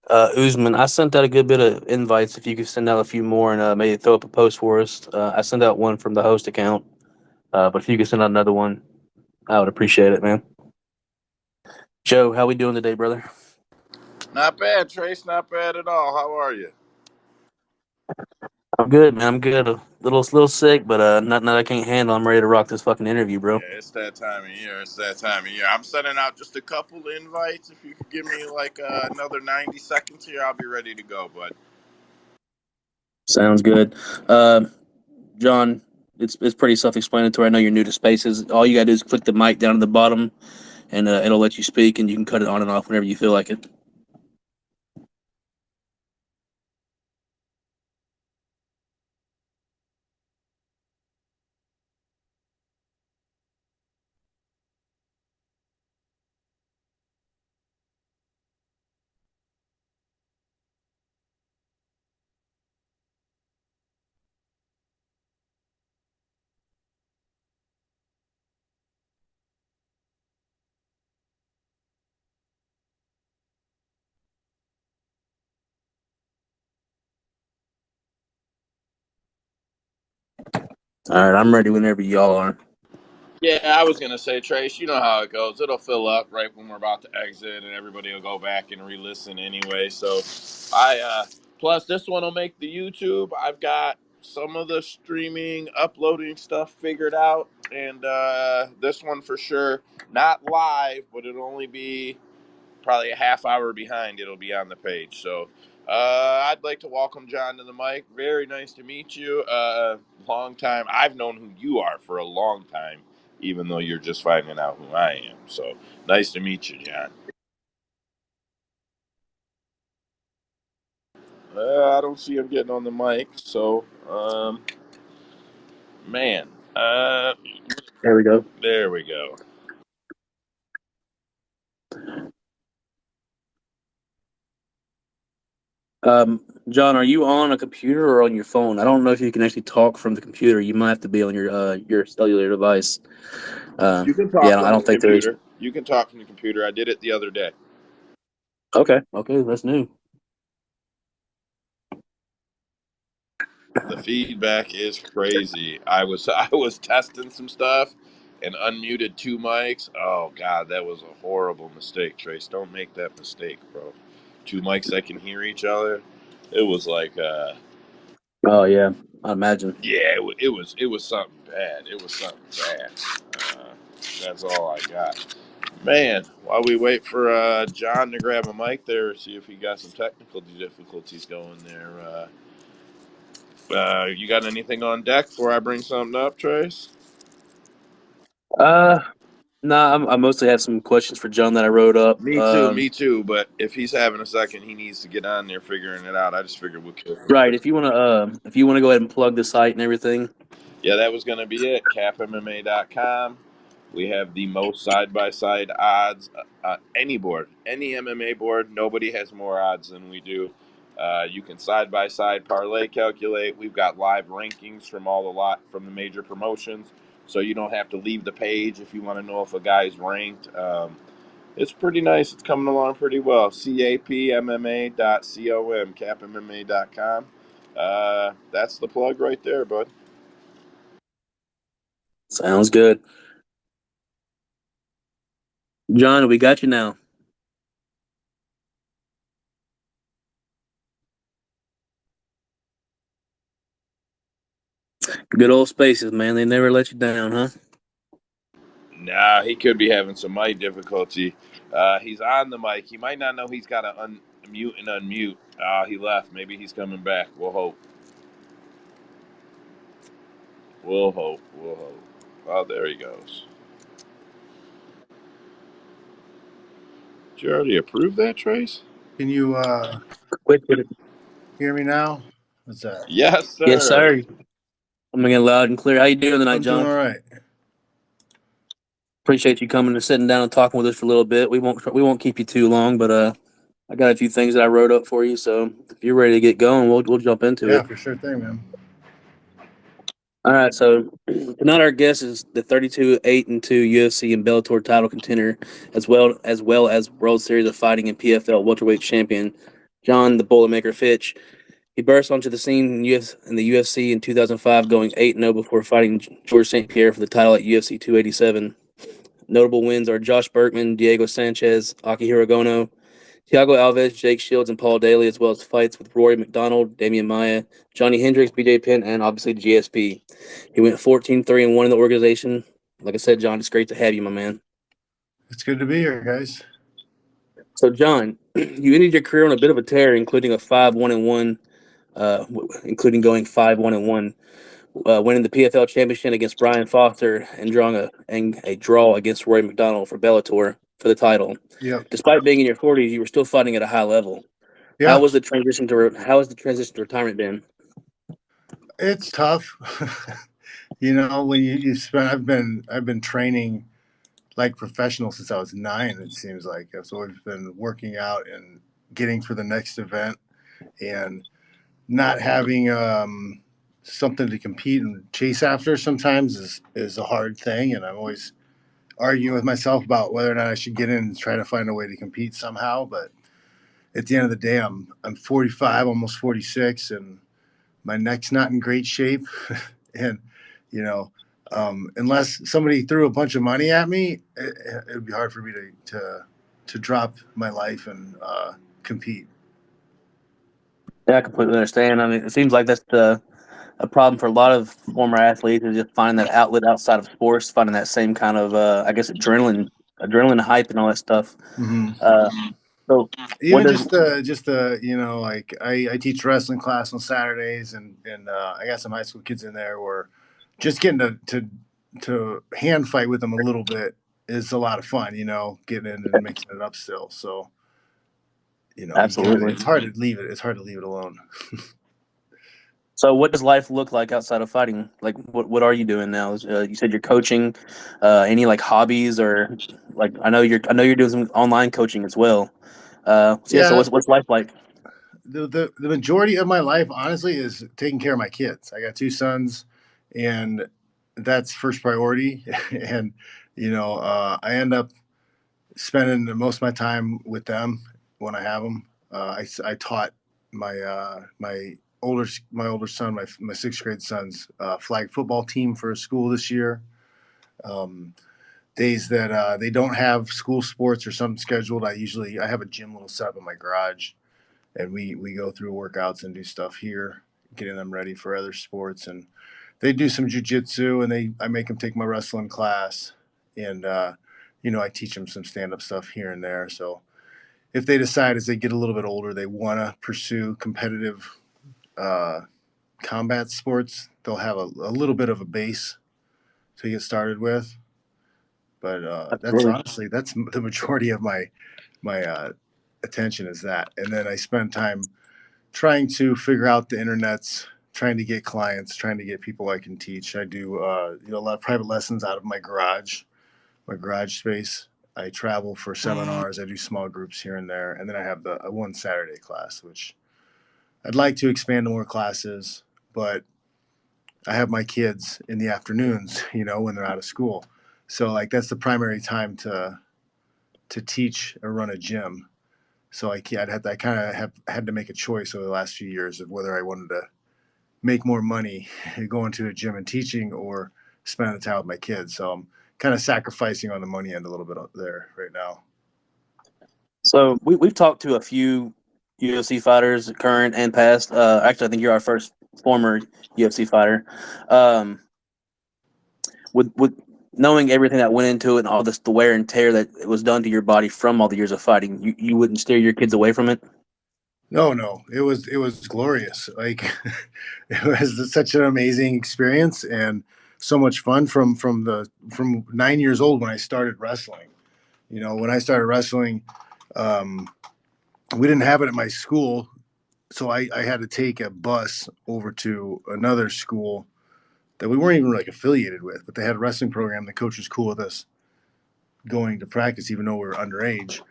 Usman, I sent out a good bit of invites. If you could send out a few more and maybe throw up a post for us. I sent out one from the host account, but if you could send out another one, I would appreciate it, man. Joe, how we doing today, brother? Not bad, Trace. Not bad at all. How are you? I'm good, man. I'm good. A little sick, but nothing that I can't handle. I'm ready to rock this fucking interview, bro. Yeah, it's that time of year. It's that time of year. I'm sending out just a couple invites. If you could give me like another 90 seconds here, I'll be ready to go, bud. Sounds good. Uh, John, it's pretty self-explanatory. I know you're new to spaces. All you gotta do is click the mic down at the bottom, and it'll let you speak, and you can cut it on and off whenever you feel like it. All right, I'm ready whenever y'all are. Yeah, I was gonna say, Trace. You know how it goes. It'll fill up right when we're about to exit, and everybody will go back and re-listen anyway. So, I plus this one will make the YouTube. I've got some of the streaming, uploading stuff figured out, and this one for sure not live, but it'll only be probably a half hour behind. It'll be on the page. So, I'd like to welcome John to the mic. Very nice to meet you. Long time. I've known who you are for a long time, even though you're just finding out who I am. So, nice to meet you, John. I don't see him getting on the mic. So, man. Uh, There we go. there we go. John, are you on a computer or on your phone? I don't know if you can actually talk from the computer. You might have to be on your cellular device. You can Yeah, talk I from the don't think there is. computer. You can talk from the computer. I did it the other day. Okay, that's new. The feedback is crazy. I was testing some stuff and unmuted two mics. Oh god, that was a horrible mistake, Trace. Don't make that mistake, bro. Two mics that can hear each other. It was like Oh yeah, I imagine. yeah, it was something bad. It was something bad. Uh, that's all I got. Man, while we wait for John to grab a mic there, see if he got some technical difficulties going there. You got anything on deck before I bring something up, Trace? Uh, nah, I mostly have some questions for John that I wrote up. Me too, me too. But if he's having a second, he needs to get on there figuring it out. I just figured we'll kill Right. it. If you wanna go ahead and plug the site and everything. Yeah, that was going to be it. CapMMA.com. We have the most side by side odds. Any board, any MMA board, nobody has more odds than we do. You can side by side parlay calculate. We've got live rankings from all the lot from the major promotions, so you don't have to leave the page if you want to know if a guy's ranked. It's pretty nice. It's coming along pretty well. CAPMMA.com, CapMMA.com. That's the plug right there, bud. Sounds good. John, we got you now. Good old spaces, man. They never let you down, huh? Nah, he could be having some mic difficulty. He's on the mic. He might not know he's got to unmute and unmute. He left. Maybe he's coming back. We'll hope. We'll hope. We'll hope. Oh, there he goes. Did you already approve that, Trace? Can you Quick with it. hear me now? What's that? Yes, Yes, sir. sir. I'm gonna get loud and clear. How you doing tonight, I'm doing John? all right. Appreciate you coming and sitting down and talking with us for a little bit. We won't keep you too long, but I got a few things that I wrote up for you. So if you're ready to get going, we'll jump into Yeah, it. for sure thing, man. All right. So tonight our guest is the 32-8-2 UFC and Bellator title contender, as well as World Series of Fighting and PFL welterweight champion, Jon the Boilermaker Fitch. He burst onto the scene in the UFC in 2005, going 8-0 before fighting George St. Pierre for the title at UFC 287. Notable wins are Josh Berkman, Diego Sanchez, Akihiro Gono, Thiago Alves, Jake Shields, and Paul Daly, as well as fights with Rory McDonald, Damian Maia, Johnny Hendricks, BJ Penn, and obviously GSP. He went 14-3-1 in the organization. Like I said, Jon, it's great to have you, my man. It's good to be here, guys. So, Jon, you ended your career on a bit of a tear, including a 5-1-1, including going 5-1-1, winning the PFL championship against Brian Foster and drawing a draw against Rory McDonald for Bellator for the title. Yep. Despite being in your 40s, you were still fighting at a high level. Yeah. How has the transition to retirement been? It's tough. When you spend I've been training like professional since I was 9, it seems like. I've always been working out and getting for the next event, and not having something to compete and chase after sometimes is a hard thing, and I'm always arguing with myself about whether or not I should get in and try to find a way to compete somehow. But at the end of the day, I'm 45, almost 46, and my neck's not in great shape. And you know, unless somebody threw a bunch of money at me, it'd be hard for me to drop my life and compete. Yeah, I completely understand. I mean, it seems like that's a problem for a lot of former athletes is just finding that outlet outside of sports, finding that same kind of, I guess, adrenaline hype and all that stuff. Hmm. Uh, so, what Even does just the like I teach wrestling class on Saturdays, and I got some high school kids in there where just getting to hand fight with them a little bit is a lot of fun. Getting in and mixing it up still. So you got absolutely? it's hard to leave it. It's hard to leave it alone. So, what does life look like outside of fighting? Like, what are you doing now? You said you're coaching. Any like hobbies or like I know you're doing some online coaching as well. So Yeah, what's life like? the majority of my life, honestly, is taking care of my kids. I got 2 sons, and that's first priority. And I end up spending most of my time with them when I have them. I taught my older son, my sixth grade son's flag football team for a school this year. Um, Days that they don't have school sports or something scheduled, I have a gym little set up in my garage, and we go through workouts and do stuff here, getting them ready for other sports. And they do some jujitsu, and I make them take my wrestling class, and I teach them some stand up stuff here and there. So if they decide as they get a little bit older they want to pursue competitive uh, combat sports, they'll have a little bit of a base to get started with. But that's Absolutely. honestly that's the majority of my attention is that, and then I spend time trying to figure out the internets, trying to get clients, trying to get people I can teach. I do a lot of private lessons out of my garage space. I travel for seminars. I do small groups here and there, and then I have the one Saturday class, which I'd like to expand to more classes, but I have my kids in the afternoons, when they're out of school. So like that's the primary time to teach or run a gym. So I kind of have had to make a choice over the last few years of whether I wanted to make more money going to a gym and teaching, or spend the time with my kids. So I'm kind of sacrificing on the money end a little bit there right now. So we've talked to a few UFC fighters, current and past. Actually, I think you're our first former UFC fighter. Um, with knowing everything that went into it and all the wear and tear that it was done to your body from all the years of fighting, you wouldn't steer your kids away from it. No, no, it was glorious. Like it was such an amazing experience and so much fun from 9 years old when I started wrestling. When I started wrestling, um, we didn't have it at my school, so I had to take a bus over to another school that we weren't even like affiliated with, but they had a wrestling program. The coach was cool with us going to practice, even though we were underage.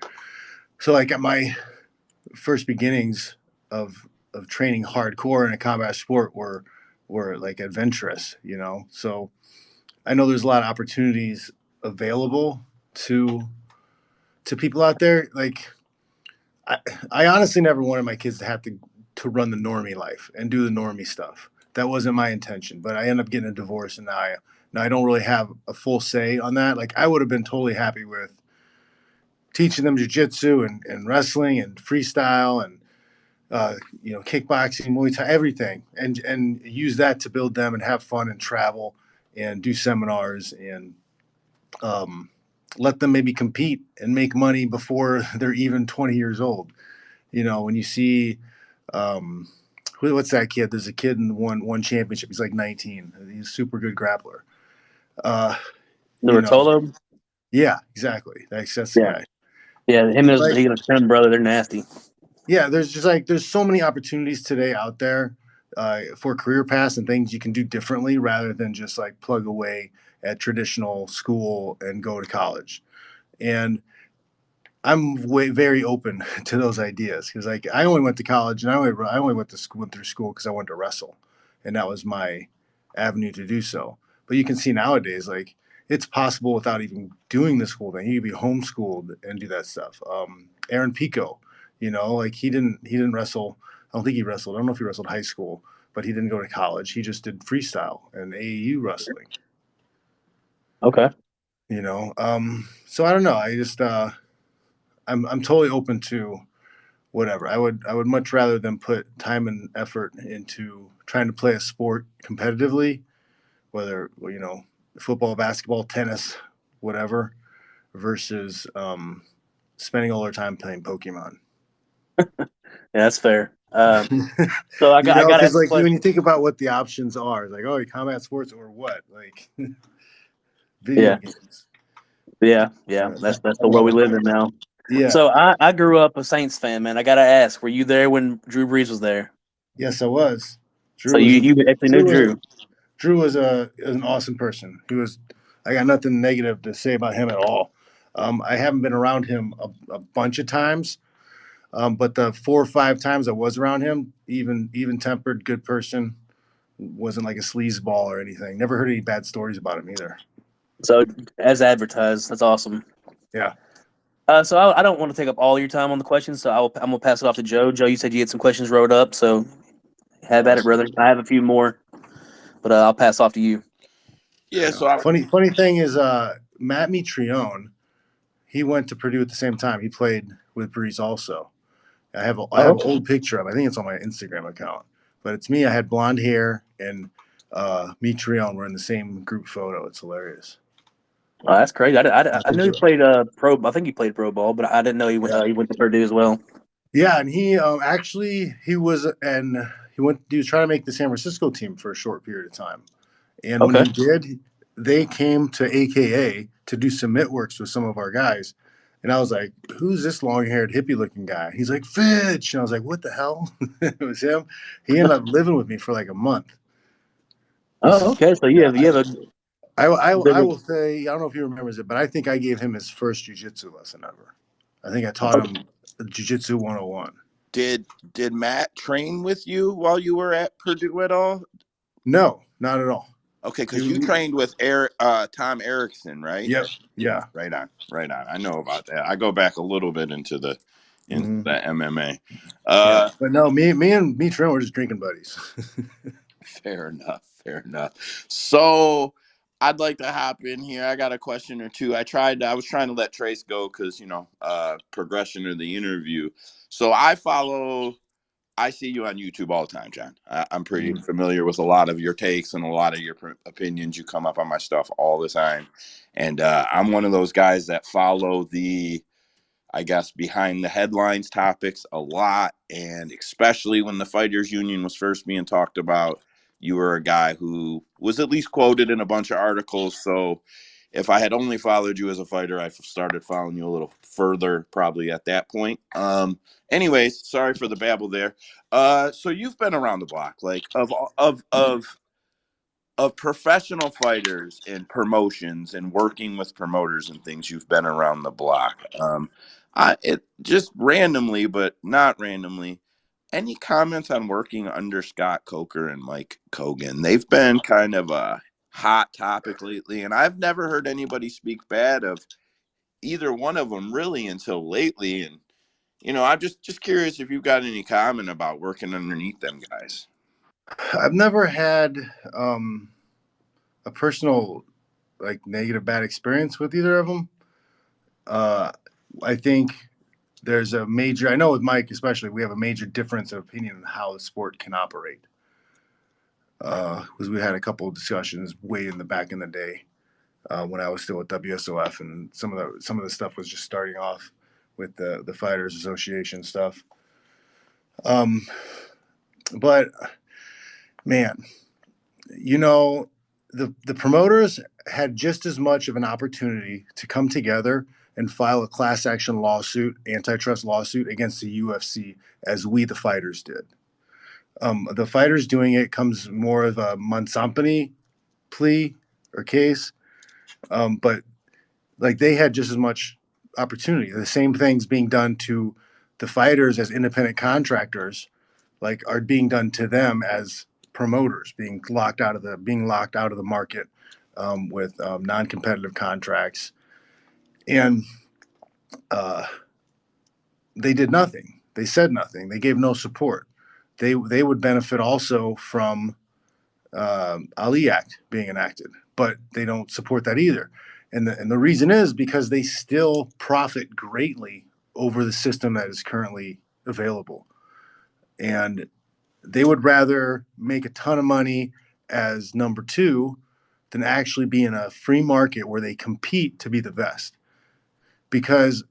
So like at my first beginnings of training hardcore in a combat sport were like adventurous. So I know there's a lot of opportunities available to people out there. Like I honestly never wanted my kids to have to run the normie life and do the normie stuff. That wasn't my intention, but I ended up getting a divorce, and now I don't really have a full say on that. Like I would have been totally happy with teaching them jujitsu and wrestling and freestyle and kickboxing, Muay Thai, everything, and use that to build them and have fun and travel and do seminars and um, let them maybe compete and make money before they're even 20 years old. When you see um, what's that kid? There's a kid in one championship. He's like 19. He's a super good grappler. Uh, The you know, Rotolo. yeah, exactly. That's the Yeah, guy. yeah. Him and Like, his twin brother. They're nasty. yeah, there's so many opportunities today out there for career paths and things you can do differently rather than just like plug away at traditional school and go to college. And I'm very open to those ideas because like I only went to college and I only went through school because I wanted to wrestle, and that was my avenue to do so. But you can see nowadays like it's possible without even doing the school thing. You could be homeschooled and do that stuff. Aaron Pico, like he didn't wrestle. I don't think he wrestled. I don't know if he wrestled high school, but he didn't go to college. He just did freestyle and AAU wrestling. Okay. So I don't know. I'm totally open to whatever. I would much rather than put time and effort into trying to play a sport competitively, whether football, basketball, tennis, whatever, versus spending all our time playing Pokemon. Yeah, that's fair. So I got to Because ask a like when you question. think about what the options are, like combat sports or what, like video Yeah, games. yeah. That's the world we live in now. Yeah. So I grew up a Saints fan, man. I got to ask, were you there when Drew Brees was there? Yes, I was. So Drew was a you actually knew Drew was Drew. Drew was an awesome person. I got nothing negative to say about him at all. I haven't been around him a bunch of times, but the 4 or 5 times I was around him, even tempered, good person, wasn't like a sleazeball or anything. Never heard any bad stories about him either. So as advertised, that's awesome. Yeah. So I don't want to take up all your time on the questions, so I'm gonna pass it off to Joe. Joe, you said you had some questions wrote up, so have at it, Awesome. brother. I have a few more, but I'll pass off to you. Yeah, so I Funny thing is, Matt Mitrione, he went to Purdue at the same time. He played with Breeze also. I Oh, have an okay. old picture of him. I think it's on my Instagram account. But it's me. I had blonde hair and me Trion were in the same group photo. It's hilarious. Oh, that's crazy. I knew he Yeah. played pro. I think he played pro ball, but I didn't know he went to Purdue as well. Yeah, and he actually he went. He was trying to make the San Francisco team for a short period of time. And when Okay. he did, they came to AKA to do submit works with some of our guys. And I was like, who's this long haired hippie looking guy? He's like, Fitch. And I was like, what the hell? It was him. He ended up living with me for like a month. This Oh, is, okay. So yeah. you have a I bigger. will say, I don't know if he remembers it, but I think I gave him his first jujitsu lesson ever. I think I taught him jujitsu 101. did did Matt train with you while you were at Purdue at all? No, not at all. Okay, because you trained with Tom Erickson, right? Yep. Yeah. Right on, right on. I know about that. I go back a little bit into the Hmm. MMA. Yeah. Uh, But no, me and Trent were just drinking buddies. Fair enough. Fair enough. So I'd like to hop in here. I got a question or two. I was trying to let Trace go because, progression of the interview. So I see you on YouTube all the time, John. I'm pretty Mhm. familiar with a lot of your takes and a lot of your opinions. You come up on my stuff all the time. And I'm one of those guys that follow I guess, behind the headlines topics a lot. And especially when the Fighters Union was first being talked about, you were a guy who was at least quoted in a bunch of articles. So if I had only followed you as a fighter, I started following you a little further probably at that point. Anyways, sorry for the babble there. So you've been around the block, like of professional fighters and promotions and working with promoters and things. You've been around the block. It just randomly, but not randomly. Any comments on working under Scott Coker and Mike Kogan? They've been kind of a hot topic lately, and I've never heard anybody speak bad of either one of them really until lately. And I'm just curious if you've got any comment about working underneath them guys. I've never had a personal like negative bad experience with either of them. I think there's a major. I know with Mike especially, we have a major difference of opinion on how the sport can operate. Because we had a couple of discussions way in the back in the day when I was still at WSOF, and some of the stuff was just starting off with the Fighters Association stuff. But man, you know, the promoters had just as much of an opportunity to come together and file a class action lawsuit, antitrust lawsuit against the UFC as we, the fighters, did. The fighters doing it comes more of a Monsanto plea or case, but like they had just as much opportunity. The same things being done to the fighters as independent contractors, like are being done to them as promoters, being locked out of the market with non-competitive contracts, and uh, they did nothing. They said nothing. They gave no support. They would benefit also from Ali Act being enacted, but they don't support that either. And the reason is because they still profit greatly over the system that is currently available. And they would rather make a ton of money as number two than actually be in a free market where they compete to be the best. Because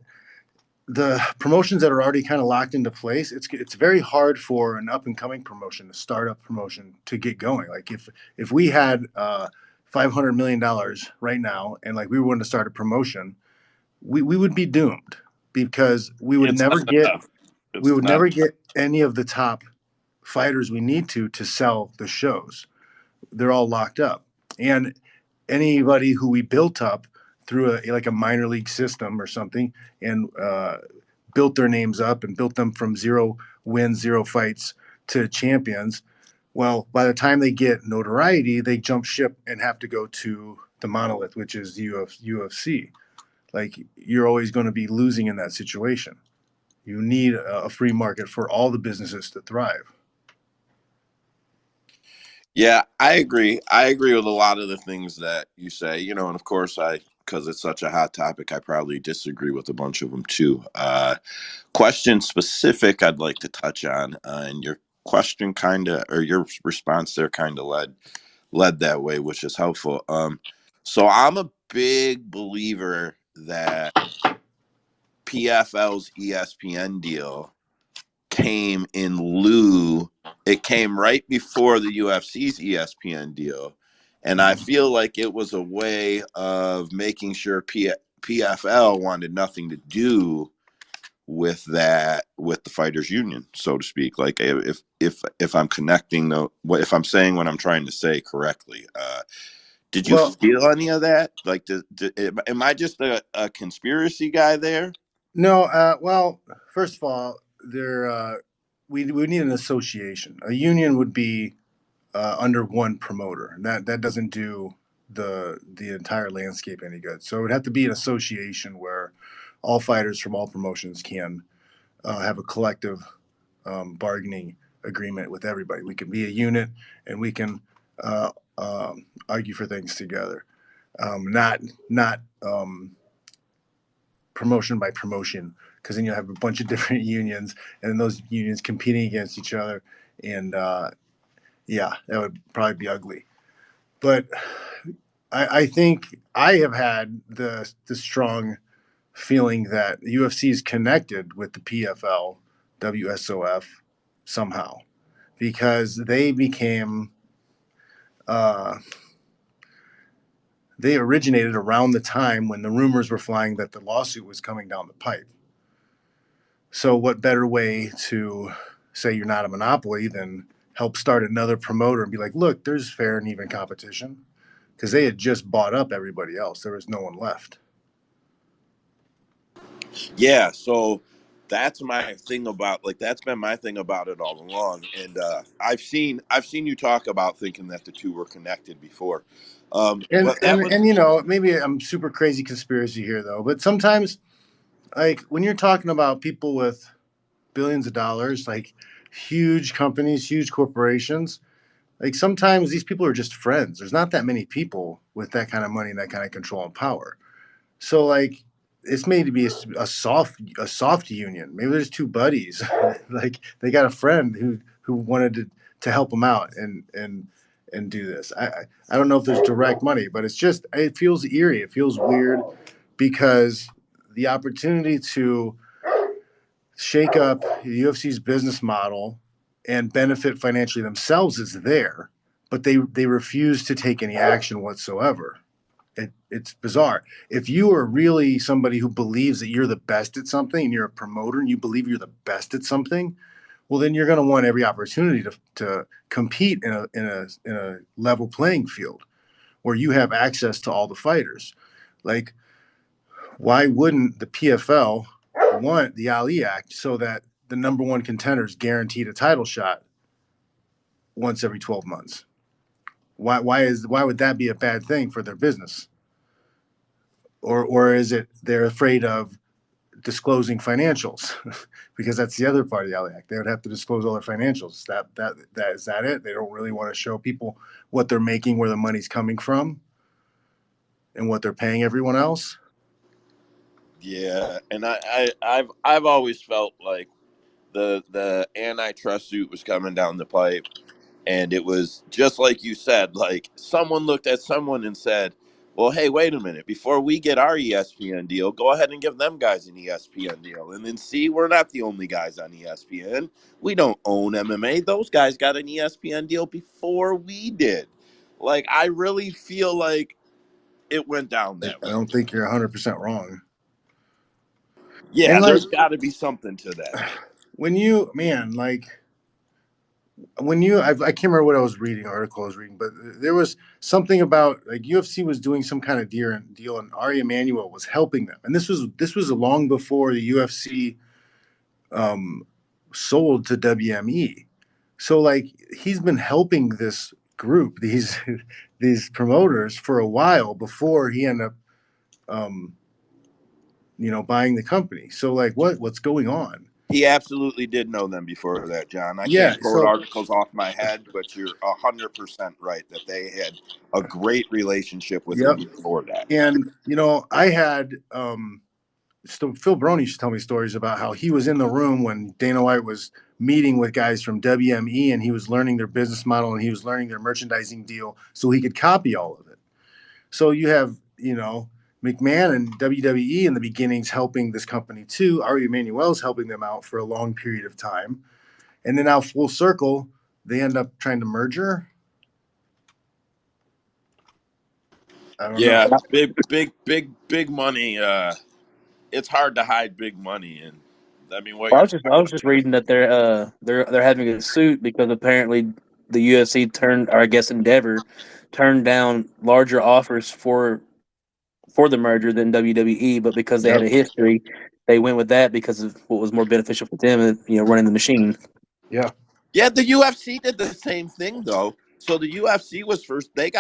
the promotions that are already kind of locked into place, it's very hard for an up and coming promotion, a startup promotion, to get going. Like if we had $500 million right now, and like we were going to start a promotion, we would be doomed because It's not enough. we It's would not. never get any of the top fighters we need to sell the shows. They're all locked up, and anybody who we built up through a minor league system or something, and built their names up and built them from 0 wins, 0 fights to champions. Well, by the time they get notoriety, they jump ship and have to go to the monolith, which is UFC. Like you're always going to be losing in that situation. You need a free market for all the businesses to thrive. Yeah, I agree. I agree with a lot of the things that you say, and of course, because it's such a hot topic, I probably disagree with a bunch of them too. Question specific, I'd like to touch on, and your question or your response there kind of led that way, which is helpful. So I'm a big believer that PFL's ESPN deal came in lieu. It came right before the UFC's ESPN deal, and I feel like it was a way of making sure PFL wanted nothing to do with the fighters union, so to speak. Like if I'm connecting if I'm saying what I'm trying to say correctly. Did you Well, feel any of that? Like, am I just a conspiracy guy there? no. Well, first of all, we need an association. A union would be under one promoter. That doesn't do the entire landscape any good. So it would have to be an association where all fighters from all promotions can have a collective bargaining agreement with everybody. We can be a unit and we can argue for things together. Not promotion by promotion, because then you'll have a bunch of different unions, and then those unions competing against each other, and yeah, that would probably be ugly. But I think I have had the strong feeling that the UFC is connected with the PFL, WSOF somehow, because uh, they originated around the time when the rumors were flying that the lawsuit was coming down the pipe. So, what better way to say you're not a monopoly than help start another promoter and be like, look, there's fair and even competition? Because they had just bought up everybody else. There was no one left. Yeah, so that's my thing about that's been my thing about it all along. And I've seen you talk about thinking that the two were connected before. And But that and was and maybe I'm super crazy conspiracy here though, but sometimes like when you're talking about people with billions of dollars, like huge companies, huge corporations. Like sometimes these people are just friends. There's not that many people with that kind of money and that kind of control and power. So like it's made to be a soft union. Maybe there's two buddies, like they got a friend who wanted to help them out and do this. I don't know if there's direct money, but it feels eerie. It feels weird because the opportunity to shake up the UFC's business model and benefit financially themselves is there, but they refuse to take any action whatsoever. It's bizarre. If you are really somebody who believes that you're the best at something and you're a promoter and you believe you're the best at something, well, then you're going to want every opportunity to compete in a level playing field where you have access to all the fighters. Like, why wouldn't the PFL want the Ali Act so that the number one contender is guaranteed a title shot once every 12 months? Why would that be a bad thing for their business? Or is it they're afraid of disclosing financials? Because that's the other part of the Ali Act. They would have to disclose all their financials. Is that it? They don't really want to show people what they're making, where the money's coming from, and what they're paying everyone else. Yeah, and I've always felt like the antitrust suit was coming down the pipe, and it was just like you said, like someone looked at someone and said, well, hey, wait a minute, before we get our ESPN deal, go ahead and give them guys an ESPN deal. And then see, we're not the only guys on ESPN. We don't own MMA. Those guys got an ESPN deal before we did. Like, I really feel like it went down that I way. don't think you're 100% wrong. Yeah, And like there's got to be something to that. when you, man, like I can't remember what I was reading, article I was reading, but there was something about like UFC was doing some kind of deal, and Ari Emanuel was helping them, and this was long before the UFC um, sold to WME. So like he's been helping this group, these these promoters for a while before he ended up, um, buying the company. So like what's going on? He absolutely did know them before that, John. I Yeah. can't quote So articles off my head, but you're 100% right that they had a great relationship with him yep. before that. And I had so Phil Baroni used to tell me stories about how he was in the room when Dana White was meeting with guys from WME, and he was learning their business model and he was learning their merchandising deal so he could copy all of it. So you have, McMahon and WWE in the beginnings helping this company too. Ari Emanuel's helping them out for a long period of time. And then now full circle, they end up trying to merger. I don't know. Yeah, big, big, big, big money. It's hard to hide big money, and I mean what I you're was just I talking was just reading that they're having a suit because apparently the UFC turned, or I guess Endeavor turned down larger offers for the merger than WWE, but because they had Yep. a history, they went with that because of what was more beneficial for them, running the machine. Yeah. Yeah, the UFC did the same thing though. So the UFC was first. They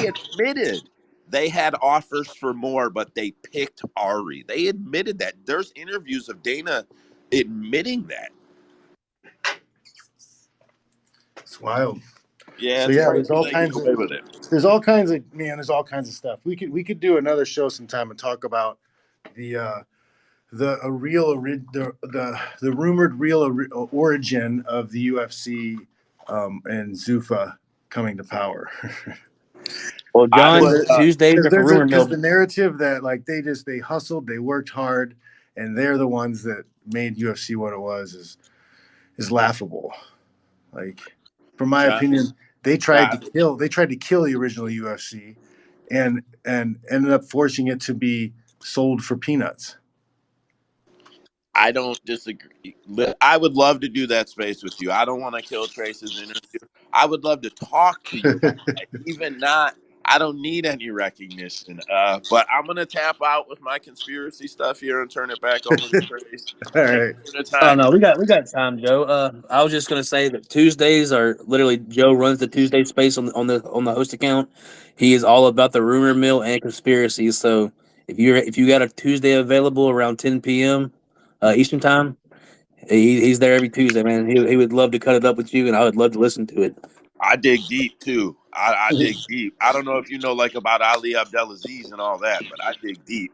admitted they had offers for more, but they picked Ari. They admitted that. There's interviews of Dana admitting that. It's wild. Yeah, So it's yeah, crazy they get away with it. there's all kinds of stuff. We could do another show sometime and talk about the the rumored origin of the UFC, and Zuffa coming to power. Well, I John, would. Because Tuesdays are for rumor because mill. the narrative that like they hustled, they worked hard, and they're the ones that made UFC what it was is laughable. Like, from my John, opinion, God, they tried to kill the original UFC, and ended up forcing it to be sold for peanuts. I don't disagree. I would love to do that space with you. I don't want to kill Trace's interview. I would love to talk to you. Even not, I don't need any recognition. But I'm going to tap out with my conspiracy stuff here and turn it back over to Trace. All Thank right. you for the Oh time. no, we got time, Joe. I was just gonna say that Tuesdays are literally Joe runs the Tuesday space on the host account. He is all about the rumor mill and conspiracies. So if you got a Tuesday available around 10 p.m. Eastern time, He's there every Tuesday, man. He would love to cut it up with you, and I would love to listen to it. I dig deep too. I dig deep. I don't know if you know like about Ali Abdelaziz and all that, but I dig deep.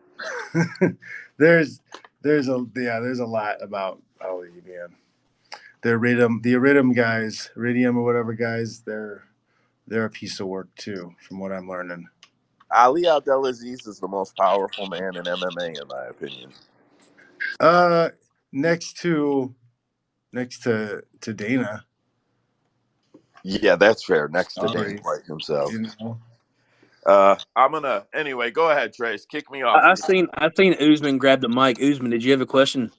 there's there's a lot about Ali, man. The Iridium guys, Iridium or whatever guys, they're a piece of work too, from what I'm learning. Ali Abdelaziz is the most powerful man in MMA, in my opinion. Uh, next to Dana, Yeah, that's fair. Next to Dana sorry, White himself. you know. I'm gonna anyway. Go ahead, Trace. Kick me off. I seen Usman grab the mic. Usman, did you have a question?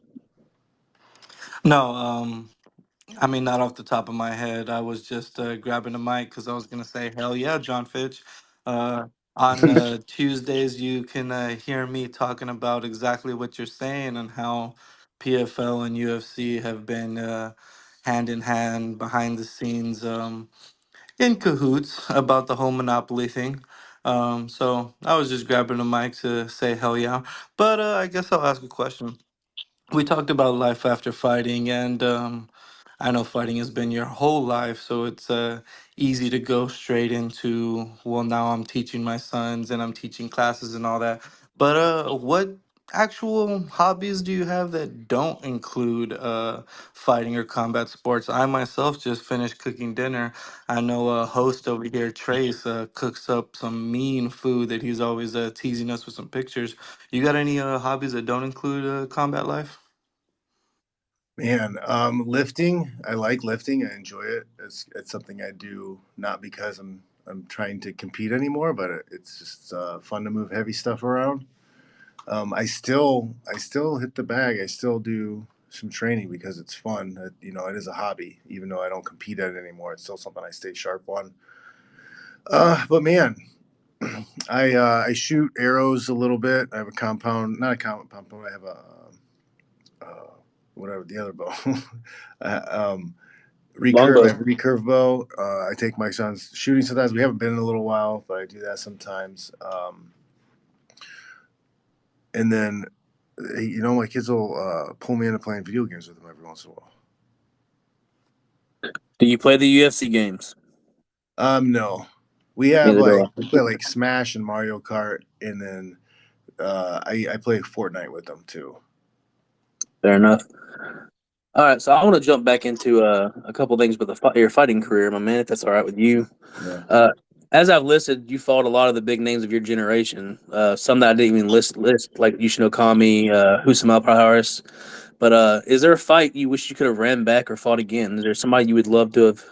No, I mean, not off the top of my head. I was just grabbing the mic because I was going to say, hell yeah, John Fitch. Uh, on Tuesdays, you can hear me talking about exactly what you're saying and how PFL and UFC have been hand in hand behind the scenes in cahoots about the whole monopoly thing. So I was just grabbing the mic to say hell yeah. But I guess I'll ask a question. We talked about life after fighting, and I know fighting has been your whole life, so it's easy to go straight into, well, now I'm teaching my sons and I'm teaching classes and all that. But what actual hobbies do you have that don't include fighting or combat sports? I myself just finished cooking dinner. I know a host over here, Trace, cooks up some mean food that he's always teasing us with some pictures. You got any hobbies that don't include combat life? Man, lifting. I like lifting. I enjoy it. It's something I do not because I'm trying to compete anymore, but it's just fun to move heavy stuff around. I still hit the bag. I still do some training because it's fun. It is a hobby, even though I don't compete at it anymore. It's still something I stay sharp on. But man, I shoot arrows a little bit. I have a compound, not a compound. I have a uh, whatever the other bow. um, recurve. I Longbow. have a recurve bow. I take my son's shooting sometimes. We haven't been in a little while, but I do that sometimes. And then, my kids will pull me into playing video games with them every once in a while. Do you play the UFC games? No, we have Neither do like I. we play like Smash and Mario Kart, and then I play Fortnite with them too. Fair enough. All right, so I want to jump back into a couple things with your fighting career, my man. If that's all right with you. Yeah. Uh, as I've listed, you fought a lot of the big names of your generation. Some that I didn't even list like Yushin Okami, Husam Alpraharis. But is there a fight you wish you could have ran back or fought again? Is there somebody you would love to have,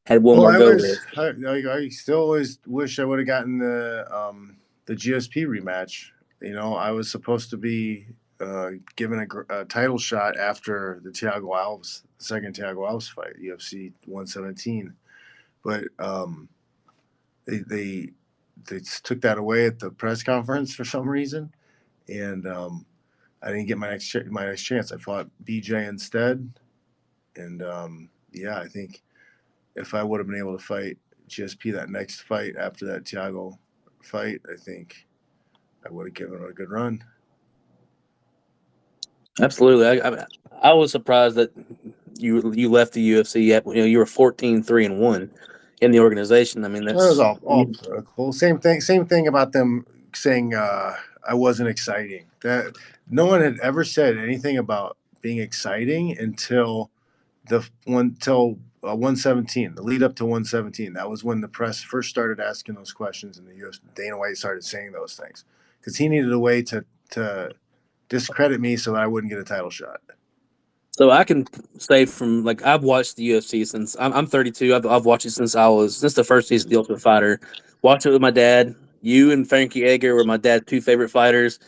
had one Well, more I go wish with? I still always wish I would have gotten the GSP rematch. I was supposed to be given a title shot after the Thiago Alves, second Thiago Alves fight, UFC 117, but they they took that away at the press conference for some reason, and I didn't get my next chance. I fought BJ instead, and yeah, I think if I would have been able to fight GSP that next fight after that Thiago fight, I think I would have given it a good run. Absolutely. I was surprised that you left the UFC. You were 14-3-1 in the organization. I mean, That was that's all political. Same thing about them saying I wasn't exciting. That no one had ever said anything about being exciting until the one till 117, the lead up to 117. That was when the press first started asking those questions, and the UFC, Dana White started saying those things because he needed a way to discredit me so that I wouldn't get a title shot. so I can say from like I've watched the UFC since I'm 32. I've watched it since the first season of The Ultimate Fighter. Watched it with my dad. You and Frankie Edgar were my dad's two favorite fighters,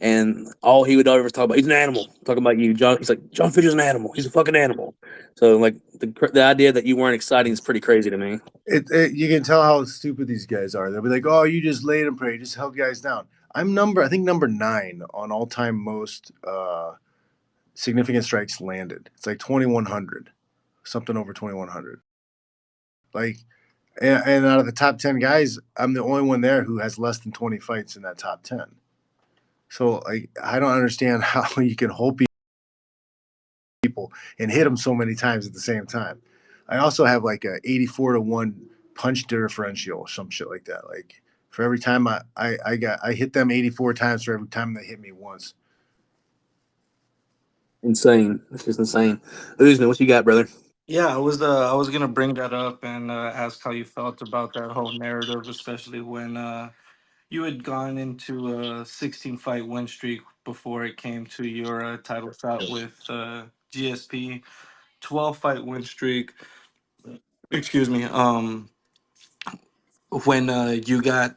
and all he would ever talk about, he's an animal. Talking about you, John. He's like, John Fitch is an animal. He's a fucking animal. So like the idea that you weren't exciting is pretty crazy to me. You can tell how stupid these guys are. They'll be like, "Oh, you just laid and prayed, just held guys down." I think number 9 on all time most significant strikes landed. It's like 2,100, something over 2,100. Like, and out of the top 10 guys, I'm the only one there who has less than 20 fights in that top 10. So, like, I don't understand how you can hold people people and hit them so many times at the same time. I also have like a 84-1 punch differential, some shit like that. Like for every time I hit them 84 times for every time they hit me once. Insane. It's just insane. Usman, what you got, brother? Yeah, I was gonna bring that up and ask how you felt about that whole narrative, especially when you had gone into a 16 fight win streak before it came to your title shot with GSP, 12 fight win streak. Excuse me. When you got,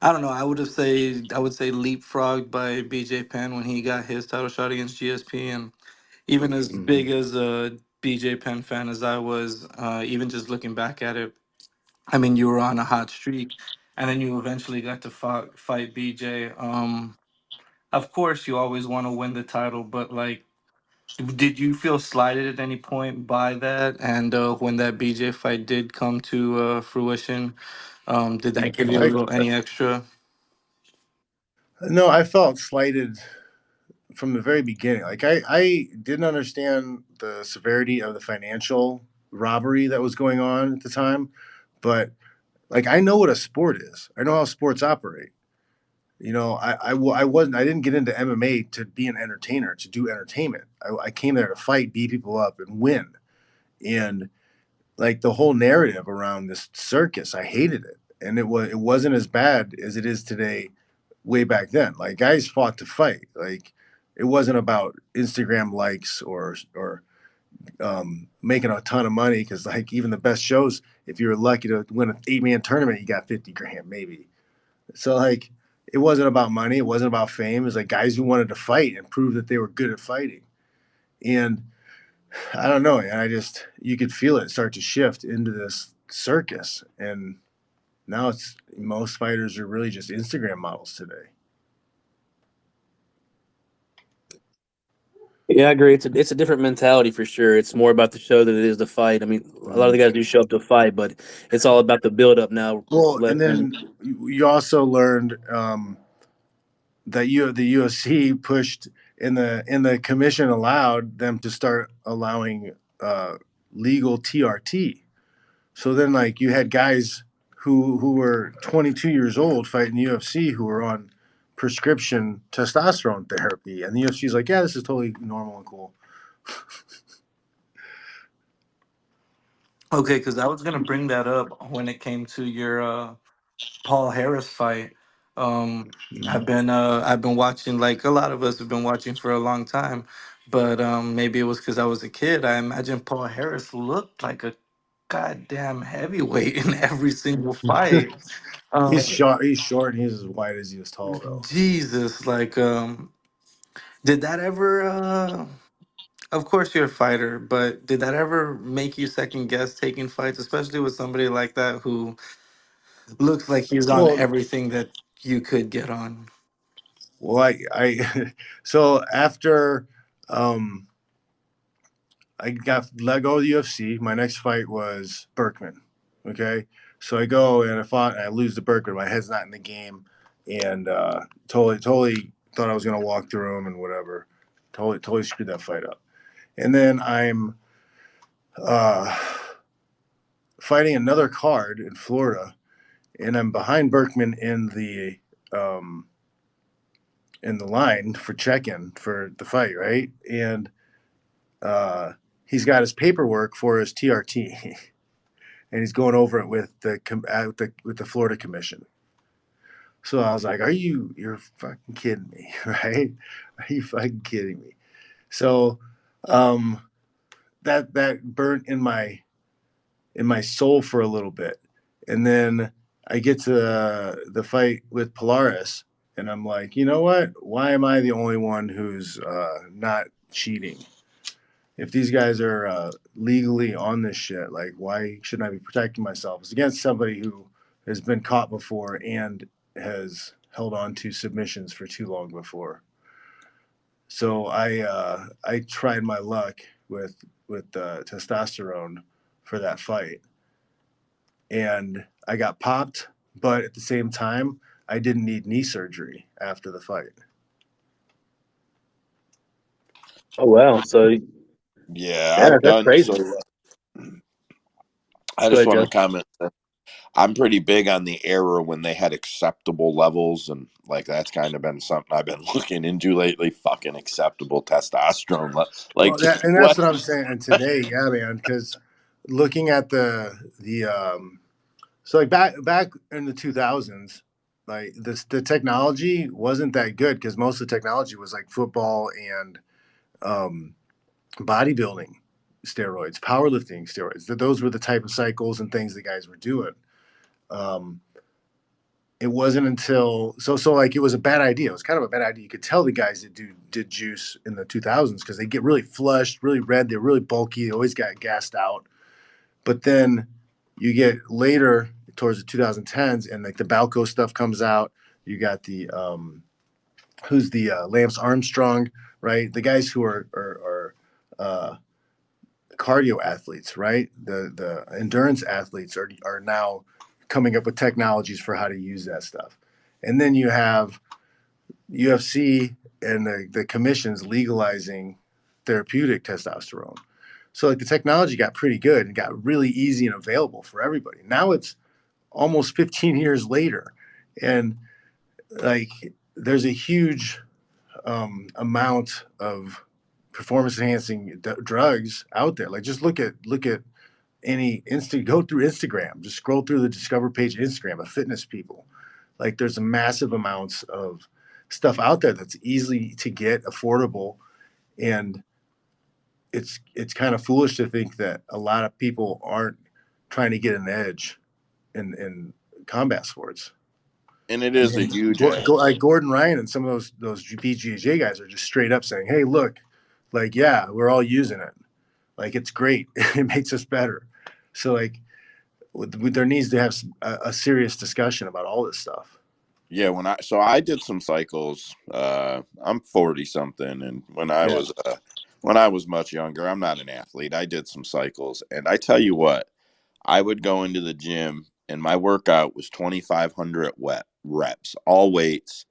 I don't know, I would say leapfrogged by BJ Penn when he got his title shot against GSP, and even as Hmm. big as a BJ Penn fan as I was, even just looking back at it, I mean, you were on a hot streak, and then you eventually got to fight BJ. Of course, you always want to win the title, but like, did you feel slighted at any point by that? And when that BJ fight did come to fruition, did that give you a I little any extra? no, I felt slighted from the very beginning. Like I didn't understand the severity of the financial robbery that was going on at the time, but like I know what a sport is. I know how sports operate. You know, I wasn't. I didn't get into MMA to be an entertainer, to do entertainment. I came there to fight, beat people up, and win. And like the whole narrative around this circus, I hated it, and it wasn't as bad as it is today. Way back then, like guys fought to fight. Like it wasn't about Instagram likes or making a ton of money because like even the best shows, if you were lucky to win an 8-man tournament, you got 50 grand maybe. So like it wasn't about money, it wasn't about fame. It was like guys who wanted to fight and prove that they were good at fighting. And I don't know, and I just you could feel it start to shift into this circus. And now it's most fighters are really just Instagram models today. Yeah, I agree. It's a different mentality for sure. It's more about the show than it is the fight. I mean, a lot of the guys do show up to fight, but it's all about the build up now. Well, Less and than then you also learned that the UFC pushed in the commission allowed them to start allowing legal TRT. So then, like, you had guys who were 22 years old fighting the UFC who were on prescription testosterone therapy, and the UFC's like, yeah, this is totally normal and cool. Okay, because I was gonna bring that up when it came to your Paul Harris fight. I've been watching like a lot of us have been watching for a long time, but maybe it was because I was a kid. I imagine Paul Harris looked like a goddamn heavyweight in every single fight. He's Um, short. He's short, and he's as wide as he is tall, though. Jesus, like, did that ever? Of course, you're a fighter, but did that ever make you second guess taking fights, especially with somebody like that who looks like he's on Well, everything that you could get on? well, so after um, I got let go of the UFC. My next fight was Berkman. Okay, so I go and I fought and I lose to Berkman. My head's not in the game, and totally thought I was gonna walk through him and whatever. Totally screwed that fight up. And then I'm uh, fighting another card in Florida, and I'm behind Berkman um, in the line for check-in for the fight, right? And uh, he's got his paperwork for his TRT. And he's going over it with with the Florida Commission. So I was like, you're fucking kidding me, right? Are you fucking kidding me?" So um, that burnt in my soul for a little bit, and then I get to the fight with Polaris, and I'm like, you know what? Why am I the only one who's not cheating? If these guys are legally on this shit, like why shouldn't I be protecting myself? It's against somebody who has been caught before and has held on to submissions for too long before. So I tried my luck with testosterone for that fight, and I got popped, but at the same time, I didn't need knee surgery after the fight. oh wow, so Yeah, Yeah, I've that's done crazy. so. I Go just ahead, want to Joe. comment that I'm pretty big on the era when they had acceptable levels, and like that's kind of been something I've been looking into lately. Fucking acceptable testosterone, Well, like just that's what? what I'm saying. And today, yeah, man, because looking at the so like back in the 2000s, like the technology wasn't that good because most of the technology was like football and um, bodybuilding steroids, powerlifting steroids. Those were the type of cycles and things the guys were doing. Um, it wasn't until like it was a bad idea. It was kind of a bad idea. You could tell the guys that did juice in the 2000s because they get really flushed, really red. They're really bulky. They always got gassed out. But then you get later towards the 2010s, and like the Balco stuff comes out. You got the who's the Lance Armstrong, right? The guys who are cardio athletes, right? The endurance athletes are now coming up with technologies for how to use that stuff. And then you have UFC and the commissions legalizing therapeutic testosterone. So like the technology got pretty good and got really easy and available for everybody. Now it's almost 15 years later, and like there's a huge amount of performance enhancing drugs out there. Like just look at any go through Instagram, just scroll through the discover page of Instagram of fitness people. Like there's a massive amounts of stuff out there that's easily to get, affordable, and it's kind of foolish to think that a lot of people aren't trying to get an edge in combat sports. And it I is a mean, huge edge. Like Gordon Ryan and some of those BJJ guys are just straight up saying, "Hey, look, like yeah, we're all using it. Like it's great. It makes us better." So like there needs to have a serious discussion about all this stuff. Yeah, I did some cycles. I'm 40 something, and Yeah, when I was much younger, I'm not an athlete. I did some cycles, and I tell you what, I would go into the gym, and my workout was 2,500 reps, all weights,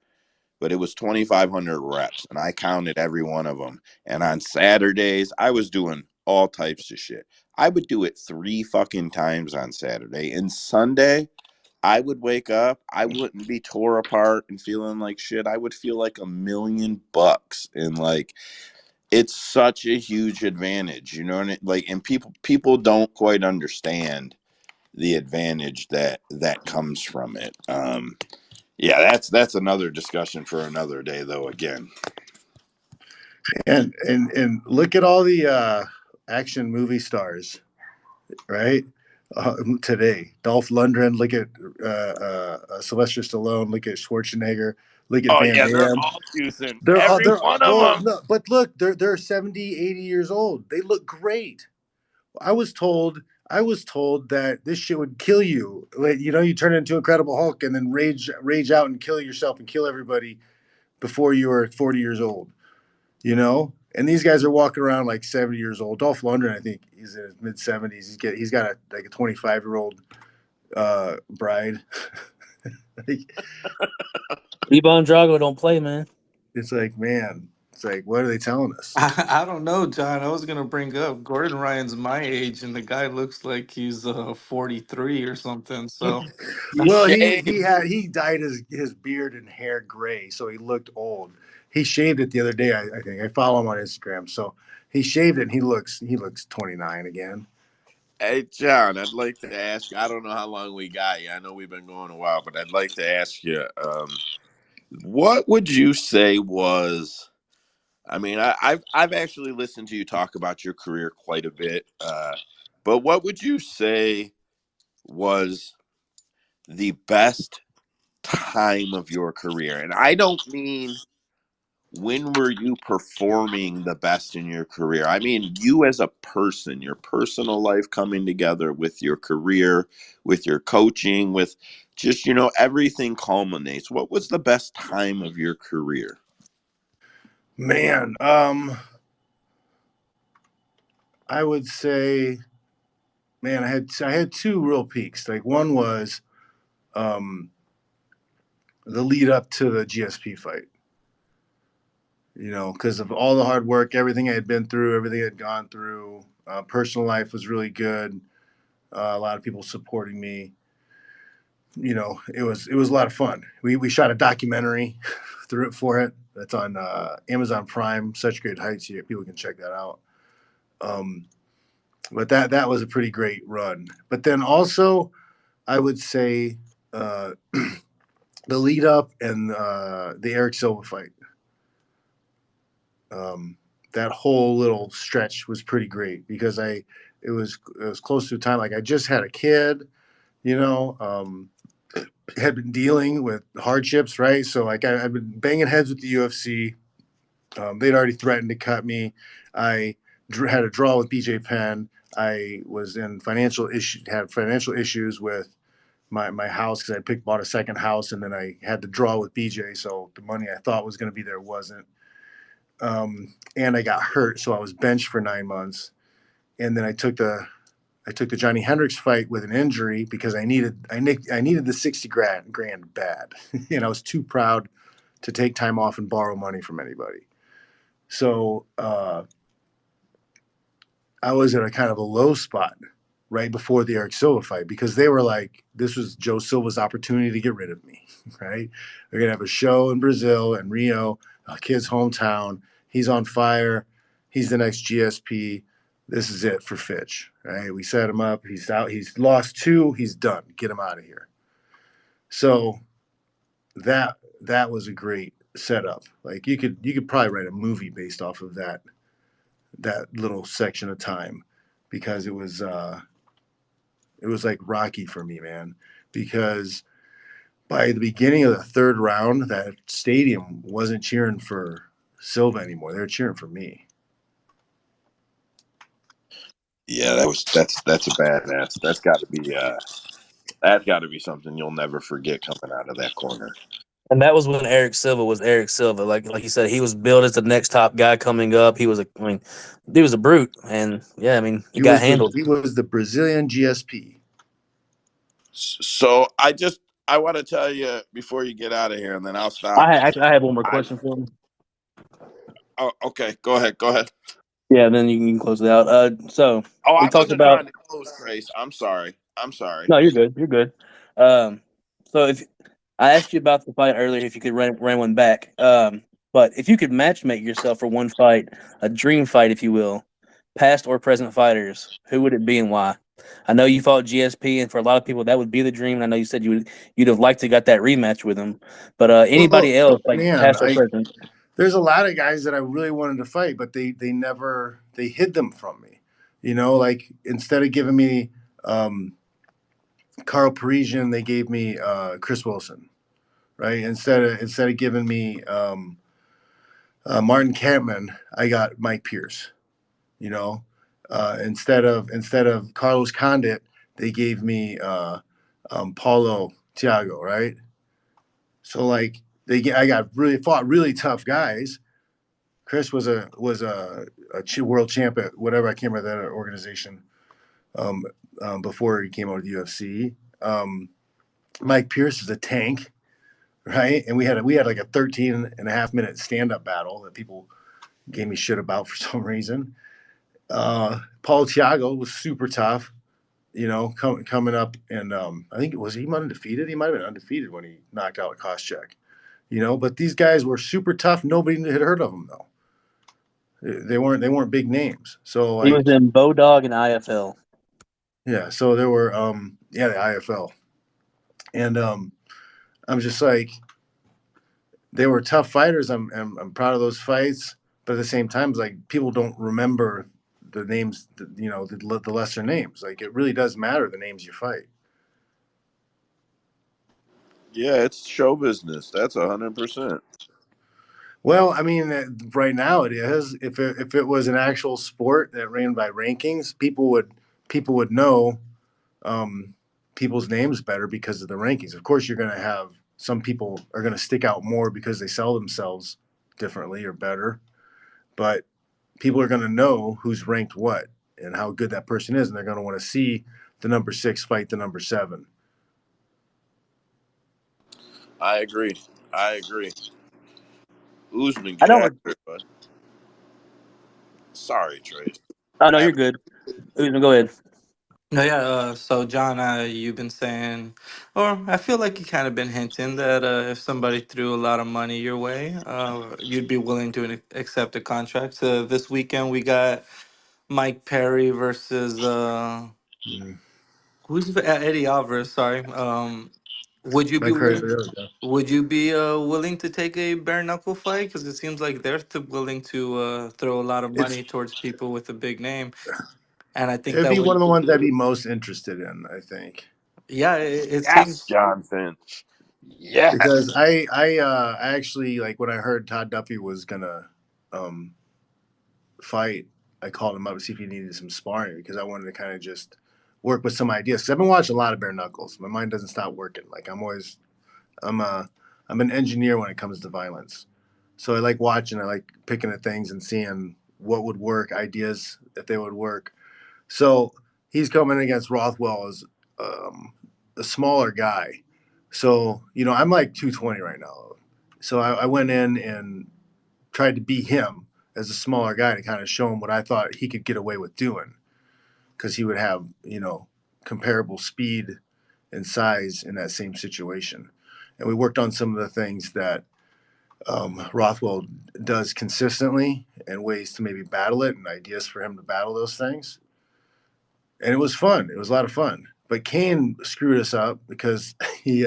but it was 2,500 reps, and I counted every one of them. And on Saturdays, I was doing all types of shit. I would do it 3 fucking times on Saturday, and Sunday. I would wake up, I wouldn't be tore apart and feeling like shit. I would feel like $1,000,000. And like it's such a huge advantage, you know, like and people don't quite understand the advantage that comes from it. Yeah, that's another discussion for another day though again. and look at all the action movie stars, right? Today, Dolph Lundgren. Look at Sylvester Stallone. Look at Schwarzenegger. Look at Oh Van yeah, they're Damme. all juicing. They're Every all one of well, them. no, but look, they're 70, 80 years old. They look great. I was told I was told that this shit would kill you. Like, you know, you turn into Incredible Hulk and then rage out and kill yourself and kill everybody before you were 40 years old. You know, and these guys are walking around like 70 years old. Dolph Lundgren, I think he's in his mid 70s. He's got like a 25-year-old bride. Like, Ebon Drago don't play, man. it's like, man, it's like, what are they telling us? I don't know, John. I was gonna bring up Gordon Ryan's my age, and the guy looks like he's 43 or something. So He Well, shaved. he dyed his beard and hair gray, so he looked old. He shaved it the other day. I think I follow him on Instagram, so he shaved it. And he looks 29 again. Hey John, I'd like to ask. I don't know how long we got you. I know we've been going a while, but I'd like to ask you, what would you say was? I mean, I've actually listened to you talk about your career quite a bit, but what would you say was the best time of your career? And I don't mean when were you performing the best in your career? I mean, you as a person, your personal life coming together with your career, with your coaching, with just, everything culminates. What was the best time of your career? Man, I would say, man, I had two real peaks. Like one was um, the lead up to the GSP fight. because of all the hard work, everything I had been through, everything I had gone through. Personal life was really good. A lot of people supporting me. It was a lot of fun. We shot a documentary through it for it. That's on Amazon Prime. Such Great Heights. People can check that out. Um, but that was a pretty great run. But then also, I would say the lead up and the Eric Silva fight. Um, that whole little stretch was pretty great because it was close to a time like I just had a kid, you know, had been dealing with hardships, right? So like I've been banging heads with the UFC. They'd already threatened to cut me. I had a draw with BJ Penn. I was in had financial issues with my house because bought a second house, and then I had to draw with BJ, so the money I thought was going to be there wasn't. And I got hurt, so I was benched for 9 months, and then I took the Johnny Hendricks fight with an injury because I needed the 60 grand bad, and I was too proud to take time off and borrow money from anybody. So I was at a kind of a low spot right before the Eric Silva fight because they were like, this was Joe Silva's opportunity to get rid of me, right? They're gonna have a show in Brazil and Rio, a kid's hometown. He's on fire. He's the next GSP. This is it for Fitch, right? We set him up. He's out. He's lost two. He's done. Get him out of here. So that was a great setup. Like you could probably write a movie based off of that little section of time because it was like Rocky for me, man. Because by the beginning of the third round, that stadium wasn't cheering for Silva anymore. They were cheering for me. Yeah, that's a badass. That's got to be something you'll never forget coming out of that corner. And that was when Eric Silva was Eric Silva. Like you said, he was billed as the next top guy coming up. He was a brute, and yeah, I mean, he He got was the handled. he was the Brazilian GSP. So I want to tell you before you get out of here, and then I'll stop. I have one more I question for him. Oh, okay, go ahead, go ahead. Yeah, then you can close it out. So Oh, we I talked wasn't about. trying to close, Trace. I'm sorry. No, you're good. You're good. So if I asked you about the fight earlier, if you could run one back, but if you could matchmake yourself for one fight, a dream fight, if you will, past or present fighters, who would it be and why? I know you fought GSP, and for a lot of people, that would be the dream. And I know you said you'd have liked to got that rematch with him, but Well, anybody else, like man, past or present? there's a lot of guys that I really wanted to fight, but they hid them from me. Like instead of giving me um, Carl Parisian, they gave me Chris Wilson, right? Instead of giving me Martin Kampman, I got Mike Pierce. You know, instead of Carlos Condit, they gave me Paulo Thiago, right? So like I got really fought really tough guys. Chris was a world champ at whatever, I can't remember that organization, um, before he came out of the UFC. Mike Pierce is a tank, right? And we had like a 13 and a half minute stand up battle that people gave me shit about for some reason. Paul Thiago was super tough, coming up, and I think was he undefeated? He might have been undefeated when he knocked out Koscheck. But these guys were super tough. Nobody had heard of them though. They weren't big names. So He was like, in Bodog and IFL. yeah. So there were the IFL, and I'm just like, they were tough fighters. I'm proud of those fights, but at the same time, it's like people don't remember the names, the lesser names. Like it really does matter the names you fight. Yeah, it's show business. That's 100%. Well, I mean, right now it is. If it was an actual sport that ran by rankings, people would know um, people's names better because of the rankings. Of course, you're going to have some people are going to stick out more because they sell themselves differently or better, but people are going to know who's ranked what and how good that person is, and they're going to want to see the number 6 fight the number 7. I agree. I agree. Usman I get know. after it, but sorry, Trace. Oh no, I you're have good. Go ahead. No, yeah. So, John, you've been saying, or I feel like you kind of been hinting that if somebody threw a lot of money your way, you'd be willing to accept a contract. So this weekend we got Mike Perry versus Mm. Eddie Alvarez. Sorry. Would you be Mike Perry, willing? there we go. Would you be willing to take a bare knuckle fight? Because it seems like they're willing to throw a lot of It's money towards people with a big name, and I think it'd that be one would. of the ones I'd be most interested in, I think. Yeah, it yes, seems. Jon Finch. Yes. Because I actually, like, when I heard Todd Duffy was gonna um fight, I called him up to see if he needed some sparring because I wanted to kind of just work with some ideas. Because I've been watching a lot of bare knuckles. My mind doesn't stop working. Like, I'm a I'm an engineer when it comes to violence. So I like watching, I like picking at things and seeing what would work, ideas if they would work. So he's coming against Rothwell as um, a smaller guy. So, I'm like 220 right now. So I went in and tried to beat him as a smaller guy to kind of show him what I thought he could get away with doing because he would have, comparable speed and size in that same situation. And we worked on some of the things that Rothwell does consistently and ways to maybe battle it and ideas for him to battle those things. And it was fun. It was a lot of fun. But Kane screwed us up because he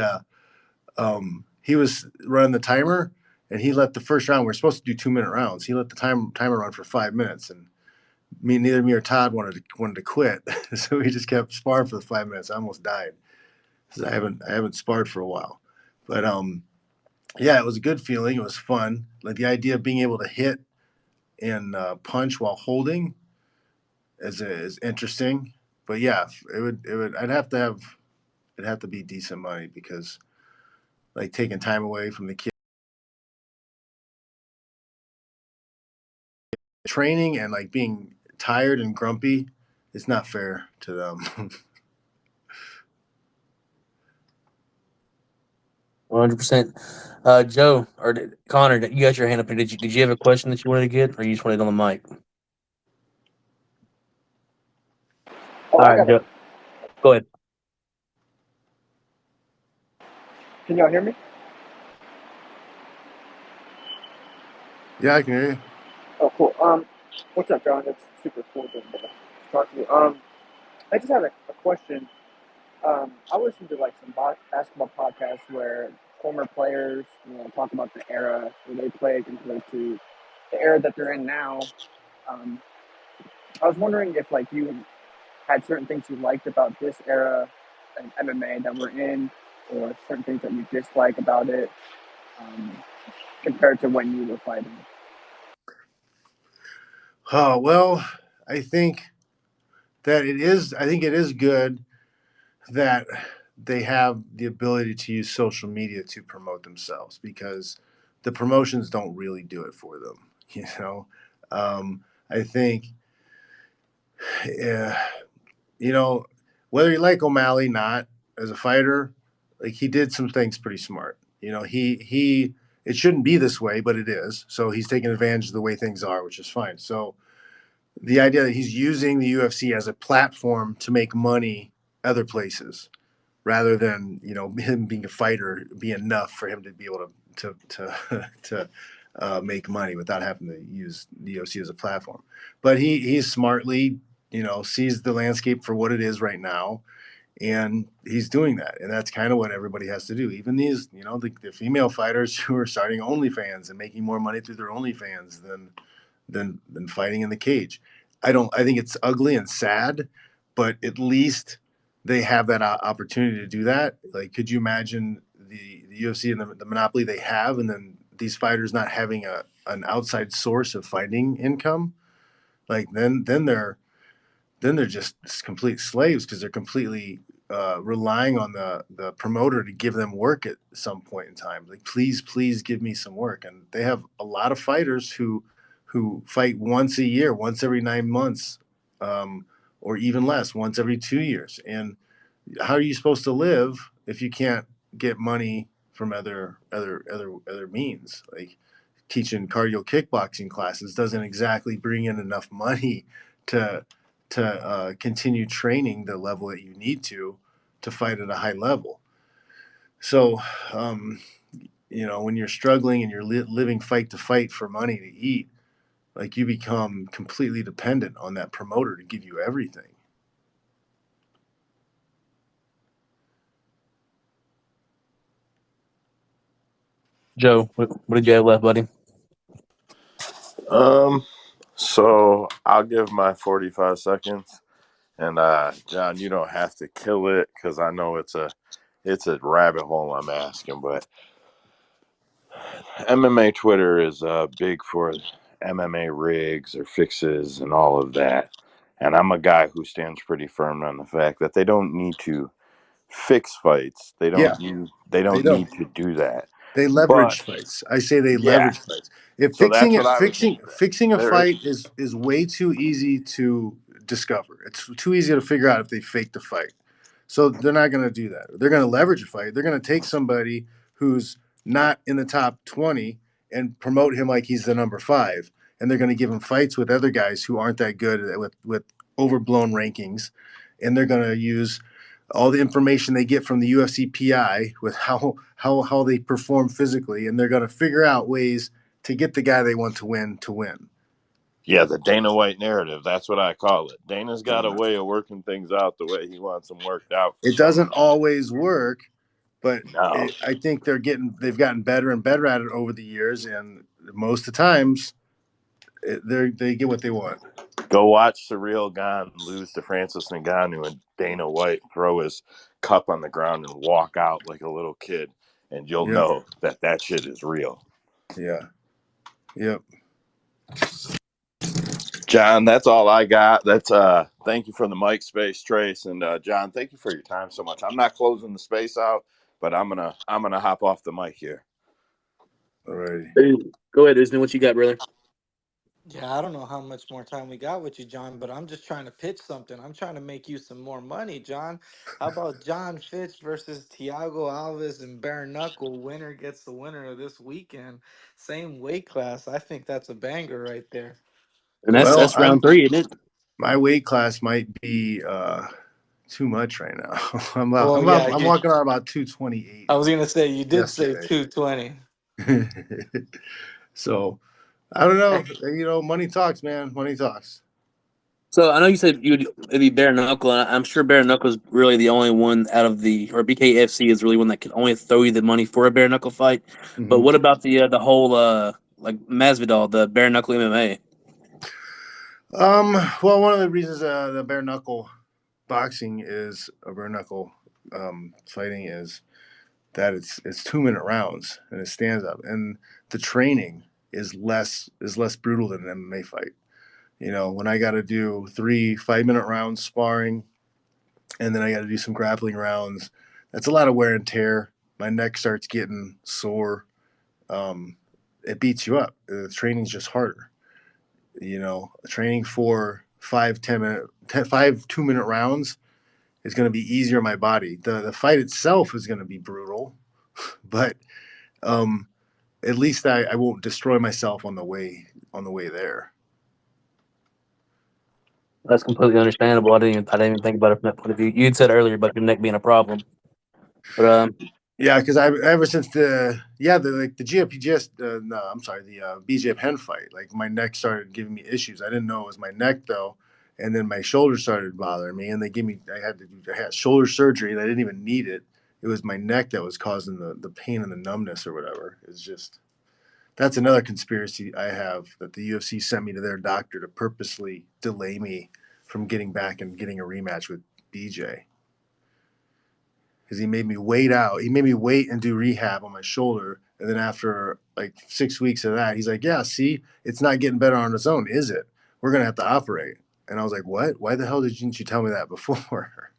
was running the timer and he let the first round. We're supposed to do 2 minute rounds. He let the timer run for 5 minutes, and neither me or Todd wanted to quit, so we just kept sparring for the 5 minutes. I almost died because I haven't sparred for a while, but yeah, it was a good feeling. It was fun. Like the idea of being able to hit and punch while holding is interesting. But yeah, it would it'd have to be decent money because like taking time away from the kid training and like being tired and grumpy, it's not fair to them. 100%. Joe or Connor, you got your hand up here. Did you have a question that you wanted to get, or you just wanted it on the mic? Oh, All I right, got it. Joe, go ahead. Can y'all hear me? Yeah, I can hear you. Oh, cool. What's up, John? It's super cool to talk to you. I just had a question. I listened to like some basketball podcasts where former players, talk about the era where they played compared to the era that they're in now. Um, I was wondering if like you had certain things you liked about this era in MMA that we're in, or certain things that you dislike about it, um, compared to when you were fighting. Oh well, I think I think it is good that they have the ability to use social media to promote themselves because the promotions don't really do it for them. You know, I think, uh, you know, whether you like O'Malley not as a fighter, like he did some things pretty smart. He it shouldn't be this way, but it is. So he's taking advantage of the way things are, which is fine. So the idea that he's using the UFC as a platform to make money other places rather than him being a fighter be enough for him to be able to make money without having to use the UFC as a platform. But he's smartly sees the landscape for what it is right now, and he's doing that, and that's kind of what everybody has to do. Even these the female fighters who are starting OnlyFans and making more money through their OnlyFans than fighting in the cage. I think it's ugly and sad, but at least they have that opportunity to do that. Like, could you imagine the UFC and the monopoly they have, and then these fighters not having an outside source of fighting income? Like then they're just complete slaves because they're completely relying on the promoter to give them work at some point in time. Like, please give me some work. And they have a lot of fighters who fight once a year, once every 9 months, or even less, once every 2 years. And how are you supposed to live if you can't get money from other means? Like, teaching cardio kickboxing classes doesn't exactly bring in enough money to continue training the level that you need to fight at a high level. So, when you're struggling and you're living fight to fight for money to eat, like you become completely dependent on that promoter to give you everything. Joe, what did you have left, buddy? So I'll give my 45 seconds, and John, you don't have to kill it because I know it's a rabbit hole I'm asking, but MMA Twitter is big for MMA rigs or fixes and all of that. And I'm a guy who stands pretty firm on the fact that they don't need to fix fights. They Yeah, they don't don't. need to do that. They But leverage fights. I say they yeah, leverage fights. If so that's what I was gonna say. fixing a There, fight is way too easy to discover. It's too easy to figure out if they faked the fight. So they're not going to do that. They're going to leverage a fight. They're going to take somebody who's not in the top 20 and promote him like he's the number 5, and they're going to give him fights with other guys who aren't that good with overblown rankings, and they're going to use all the information they get from the UFC PI with how they perform physically, and they're going to figure out ways to get the guy they want to win to win. yeah, the Dana White narrative. That's what I call it. Dana's got a Yeah. way of working things out the way he wants them worked out for It some doesn't reason. always work, but No, I think they've gotten better and better at it over the years, and most of the times they get what they want. go watch Surreal Gone lose to Francis Ngannou and Dana White throw his cup on the ground and walk out like a little kid, and you'll Yep. know that that shit is real. Yeah. Yep. John, that's all I got. That's thank you for the mic space, Trace, and John, thank you for your time so much. I'm not closing the space out, but I'm gonna hop off the mic here. Alrighty. Hey, go ahead, Usman. What you got, brother? Yeah, I don't know how much more time we got with you, John, but I'm just trying to pitch something. I'm trying to make you some more money, John. How about Jon Fitch versus Thiago Alves and bare knuckle? Winner gets the winner of this weekend. Same weight class. I think that's a banger right there. And Well, that's round three, isn't it? my weight class might be too much right now. Well, yeah, I'm you. walking around about 228 I was gonna say you did say yesterday. 220. So I don't know. Money talks, man. Money talks. So I know you said it'd be bare knuckle, and I'm sure bare knuckle is really the only one out of or BKFC is really one that can only throw you the money for a bare knuckle fight. But Hmm. what about the whole like Masvidal, the bare knuckle MMA? Well, one of the reasons the bare knuckle boxing is a bare knuckle fighting is that it's 2-minute rounds and it stands up, and the training is less brutal than an MMA fight. When I got to do 3 5-minute rounds sparring, and then I got to do some grappling rounds, that's a lot of wear and tear. My neck starts getting sore. Um, it beats you up. The training's just harder. Training for 5 2-minute rounds is going to be easier on my body. The fight itself is going to be brutal, but um, at least I won't destroy myself on the way there. That's completely understandable. I didn't even think about it from that point of view. You'd said earlier about your neck being a problem, but Yeah, because I ever since the GFPGS no, I'm sorry, the BJ Penn fight, like my neck started giving me issues. I didn't know it was my neck though, and then my shoulder started bothering me, and I had shoulder surgery and I didn't even need it. It was my neck that was causing the pain and the numbness or whatever. It's just that's another conspiracy I have, that the UFC sent me to their doctor to purposely delay me from getting back and getting a rematch with BJ, because he made me wait out. He made me wait and do rehab on my shoulder. And then after like 6 weeks of that, he's like, "Yeah, see, it's not getting better on its own, is it? We're gonna have to operate." And I was like, "What? Why the hell didn't you tell me that before?"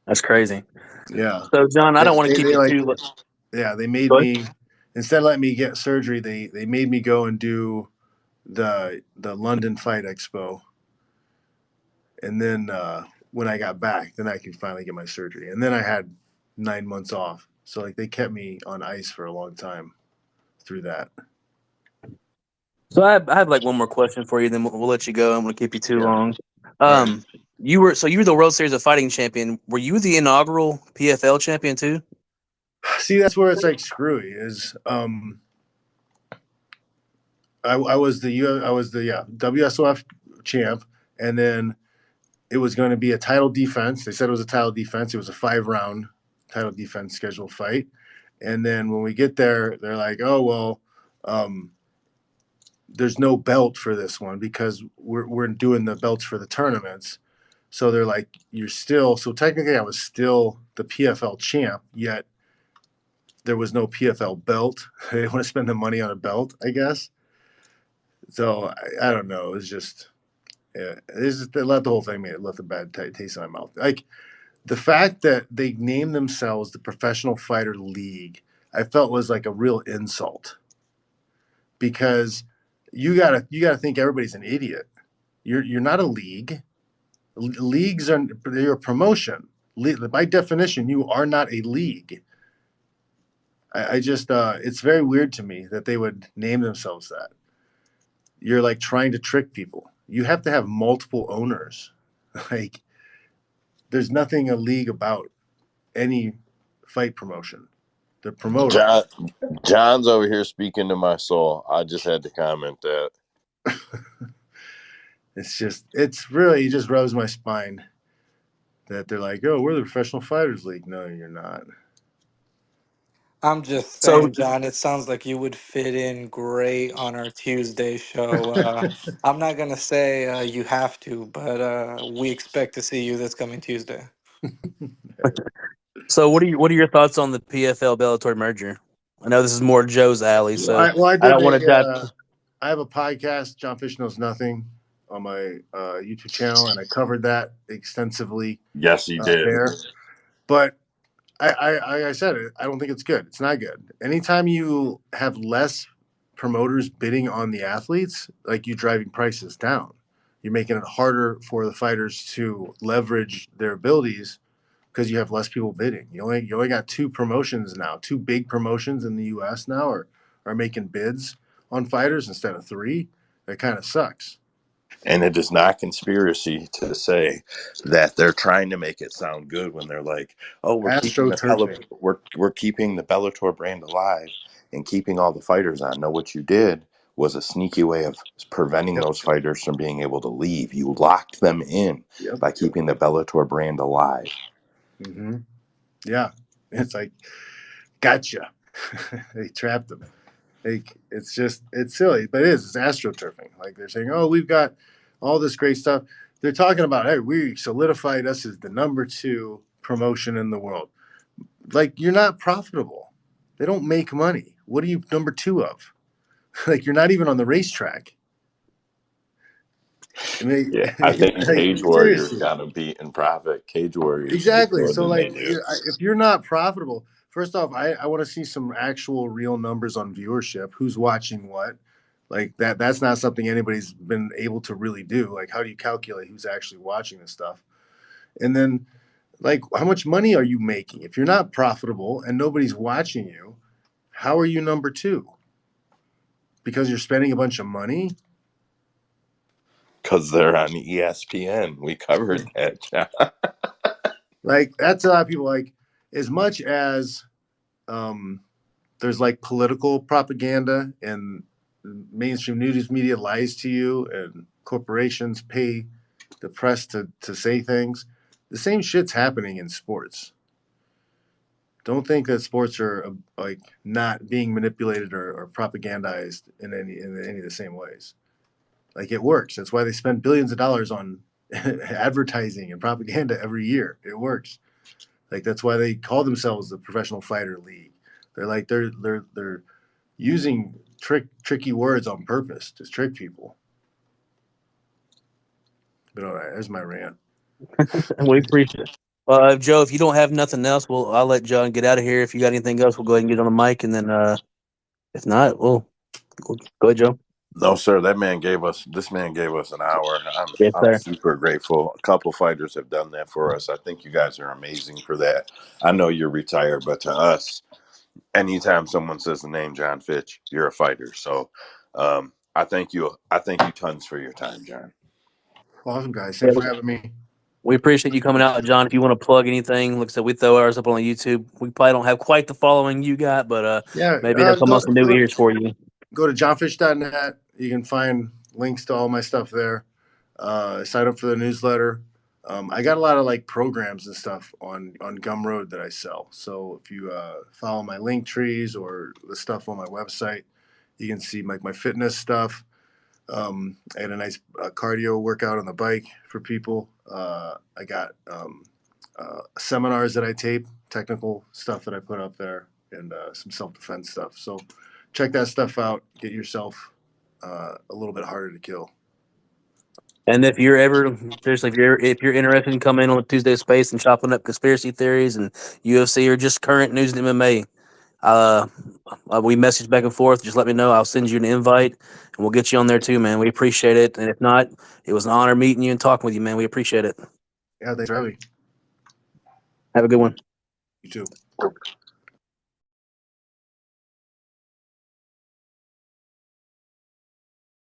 that's crazy. Yeah, So John, I they, don't want to they, keep they you like, too. yeah, they made Go ahead. me, instead of letting me get surgery, they made me go and do the London Fight Expo, and then when I got back, then I could finally get my surgery, and then I had 9 months off. So like they kept me on ice for a long time through that. So I have like one more question for you, then we'll let you go. I don't want to keep you too Yeah. long. All right. You were the World Series of Fighting champion. Were you the inaugural PFL champion too? See, that's where it's like screwy. Is I was the I was the WSOF champ, and then it was going to be a title defense. They said it was a title defense. It was a 5 round title defense scheduled fight, and then when we get there, they're like, "Oh well, um, there's no belt for this one because we're doing the belts for the tournaments." So they're like, "You're still so technically I was still the PFL champ, yet there was no PFL belt. They didn't want to spend the money on a belt, I guess." So I don't know. It's just yeah, they let the whole thing left a bad taste in my mouth. Like the fact that they named themselves the Professional Fighter League, I felt was like a real insult because you gotta think everybody's an idiot. You're not a league. Leagues are they're a promotion. By definition, you are not a league. I just it's very weird to me that they would name themselves that. You're like trying to trick people. You have to have multiple owners. Like there's nothing a league about any fight promotion. The promoter. John, John's over here speaking to my soul. I just had to comment that. It's really, it just rubs my spine that they're like, oh, we're the Professional Fighters League. No, you're not. I'm just So saying, John, it sounds like you would fit in great on our Tuesday show. I'm not going to say you have to, but we expect to see you this coming Tuesday. so what are your thoughts on the PFL Bellator merger? I know this is more Joe's alley, so I I did don't want to dive. I have a podcast, Jon Fitch Knows Nothing, on my YouTube channel, and I covered that extensively Yes, he did. there. But I said it. I don't think it's good. It's not good. Anytime you have less promoters bidding on the athletes, like you driving prices down, you're making it harder for the fighters to leverage their abilities because you have less people bidding. You only got two promotions now, two big promotions in the U.S. now are making bids on fighters instead of three. That kind of sucks. And it is not conspiracy to say that they're trying to make it sound good when they're like, "Oh, Astroturfing. we're keeping the Bellator brand alive and keeping all the fighters on." No, what you did was a sneaky way of preventing Yep. those fighters from being able to leave. You locked them in Yep. by keeping the Bellator brand alive. Mm-hmm. Yeah. It's like, gotcha. They trapped them. Like it's silly, but it is. It's astroturfing. Like they're saying, oh, we've got all this great stuff. They're talking about, hey, we solidified us as the number 2 promotion in the world. Like you're not profitable. They don't make money. What are you number 2 of? Like you're not even on the racetrack. I mean, Yeah, I think like Cage Warriors seriously. got to beat in profit. Cage Warriors do Exactly. more So, than they like, do. if you're not profitable, first off, I want to see some actual real numbers on viewership. Who's watching what? Like that. That's not something anybody's been able to really do. Like, how do you calculate who's actually watching this stuff? And then, like, how much money are you making? If you're not profitable and nobody's watching you, how are you number 2? Because you're spending a bunch of money. Because they're on ESPN. We covered that, John. Like, that's a lot of people like. As much as um, there's like political propaganda and mainstream news media lies to you and corporations pay the press to say things. The same shit's happening in sports. Don't think that sports are like not being manipulated or propagandized in any of the same ways. Like it works. That's why they spend billions of dollars on advertising and propaganda every year. It works. Like that's why they call themselves the Professional Fighter League. They're using tricky words on purpose to trick people. But all right, there's my rant. We appreciate it. Joe, if you don't have nothing else, I'll let John get out of here. If you got anything else, we'll go ahead and get on the mic, and then if not, we'll go ahead, Joe. No, sir. This man gave us an hour. Yes, I'm sir. super grateful. A couple fighters have done that for us. I think you guys are amazing for that. I know you're retired, but to us, anytime someone says the name Jon Fitch, you're a fighter. So, I thank you. I thank you tons for your time, John. Awesome, guys. Yeah, Thanks for having me. we appreciate you coming out, John. If you want to plug anything, like I said, we throw ours up on YouTube. We probably don't have quite the following you got, but Yeah, maybe it'll come on some new ears for you. go to johnfish.net. You can find links to all my stuff there. Sign up for the newsletter. I got a lot of like programs and stuff on Gumroad that I sell. So if you follow my link trees or the stuff on my website, you can see like my fitness stuff. I had a nice cardio workout on the bike for people. I got seminars that I tape, technical stuff that I put up there, and some self defense stuff. So check that stuff out. Get yourself a little bit harder to kill. And if you're ever seriously, if you're interested in coming in on a Tuesday space and chopping up conspiracy theories and UFC or just current news in MMA, uh, we message back and forth. Just let me know. I'll send you an invite, and we'll get you on there too, man. We appreciate it. And if not, it was an honor meeting you and talking with you, man. We appreciate it. Yeah, thanks for having me. Have a good one. You too.